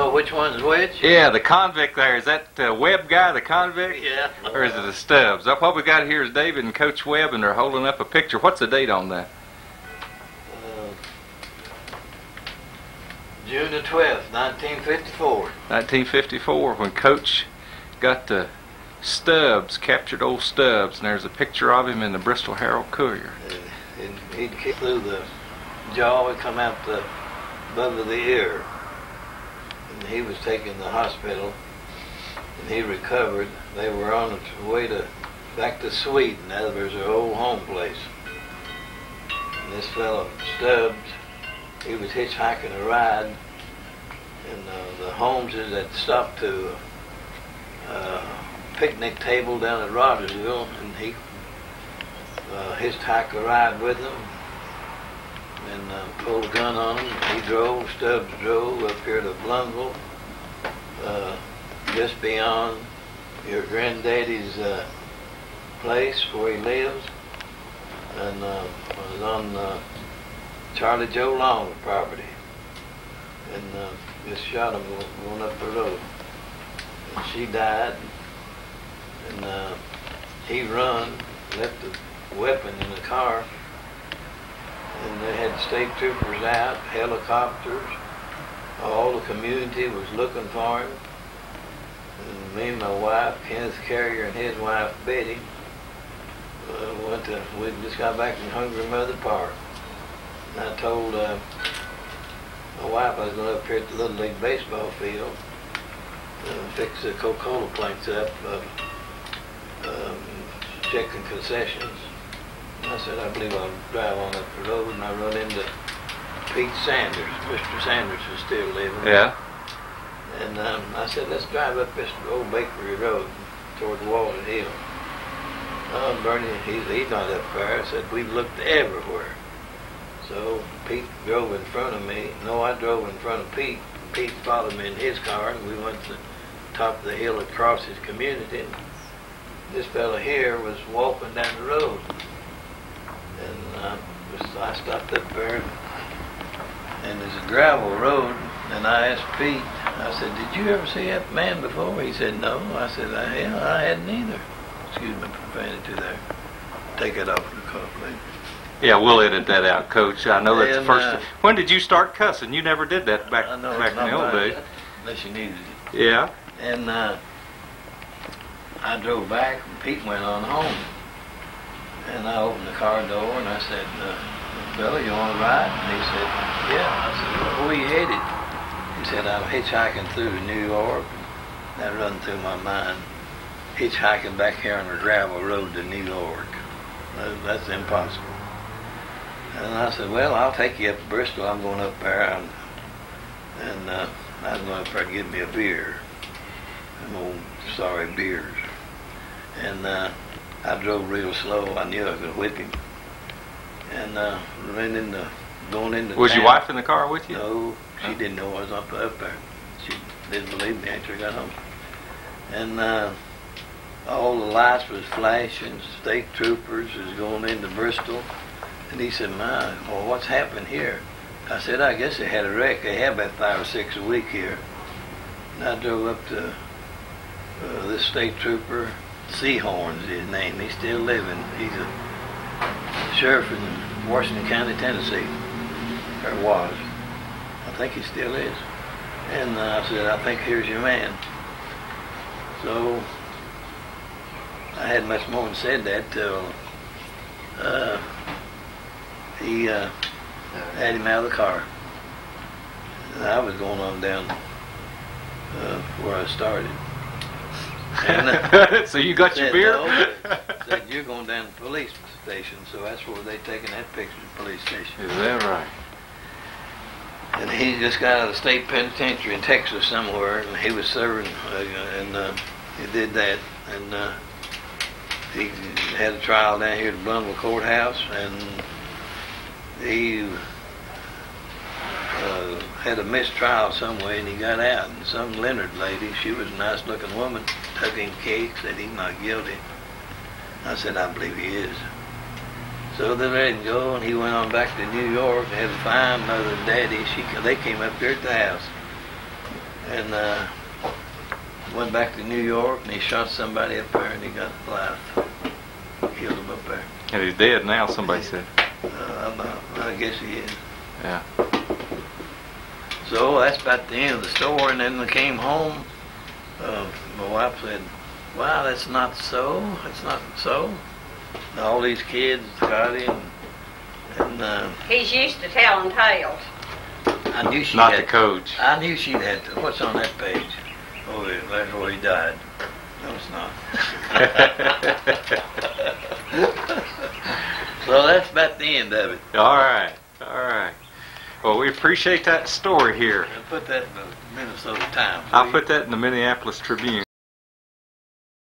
know which one's which? Yeah, the convict there. Is that Webb guy, the convict? Yeah. Or is it the Stubbs? What we got here is David and Coach Webb, and they're holding up a picture. What's the date on that? June the 12th, 1954. 1954, when Coach got the Stubbs, captured old Stubbs, and there's a picture of him in the Bristol Herald-Courier. He'd kicked through the jaw and come out the above of the ear. And he was taken to the hospital, and he recovered. They were on the way back to Sweden. That was their old home place. And this fellow Stubbs, he was hitchhiking a ride, and the Holmeses had stopped to a picnic table down at Rogersville, and he hitchhiked a ride with them and pulled a gun on him. He drove, Stubbs drove up here to Blountville, just beyond your granddaddy's place where he lives, and was on Charlie Joe Long's property, and just shot him going up the road. And she died, and he run, left the weapon in the car, and they had state troopers out, helicopters. All the community was looking for him. And me and my wife, Kenneth Carrier, and his wife Betty, we just got back from Hungry Mother Park. And I told my wife I was going up here at the Little League baseball field and fix the Coca-Cola planks up, checking concessions. And I said, I believe I'll drive on up the road, and I run into Pete Sanders. Mr. Sanders was still living. Yeah. And I said, let's drive up this old Bakery Road toward Walden Hill. Bernie, he's not up there. I said, we've looked everywhere. So Pete drove in front of me. No, I drove in front of Pete. Pete followed me in his car, and we went to the top of the hill across his community. And this fella here was walking down the road. And I stopped up there, and there's a gravel road, and I asked Pete, I said, did you ever see that man before? He said, no. I said, hell, I hadn't either. Excuse me, profanity there. Take it off the car, please. Yeah, we'll edit that out, Coach. I know that's the first. When did you start cussing? You never did that back in the old days. Unless you needed it. Yeah. And I drove back, and Pete went on home. And I opened the car door, and I said, Billy, you want to ride? And he said, yeah. I said, well, where you headed? He said, I'm hitchhiking through to New York. That run through my mind. Hitchhiking back here on the gravel road to New York. That's impossible. And I said, well, I'll take you up to Bristol. I'm going up there. And I was going up there to get me a beer. Them old sorry beers. And I drove real slow. I knew I could whip him. And going into Was town. your wife in the car with you? No, she didn't know I was up there. She didn't believe me after I got home. And all the lights was flashing. State troopers was going into Bristol. And he said, well, what's happened here? I said, I guess they had a wreck. They have about 5 or 6 a week here. And I drove up to this state trooper. Seahorn's his name. He's still living. He's a sheriff in Washington County, Tennessee. Or was. I think he still is. And I said, I think here's your man. So I hadn't much more than said that till he had him out of the car. And I was going on down where I started. And, so you got your beer? No, said, you're going down to the police station, so that's where they taking that picture, the police station. Is that right? And he just got out of the state penitentiary in Texas somewhere, and he was serving, and he did that, and he had a trial down here at the Blountville courthouse, and he had a mistrial somewhere, and he got out, and some Leonard lady, she was a nice looking woman, took him cake, said he's not guilty. I said, I believe he is. So they let him go, and he went on back to New York, and had a fine mother and daddy. They came up here at the house, and went back to New York, and he shot somebody up there, and he got life. Killed him up there. And he's dead now, somebody said. I guess he is. Yeah. So that's about the end of the story, and then I came home. My wife said, "Wow, that's not so. That's not so." And all these kids got him, and He's used to telling tales. I knew she Not had. the coach. I knew she'd had. What's on that page? Oh, yeah, that's where he died. No, it's not. So that's about the end of it. All right. All right. Well, we appreciate that story here. I put that in the Minnesota Times. I'll put that in the Minneapolis Tribune.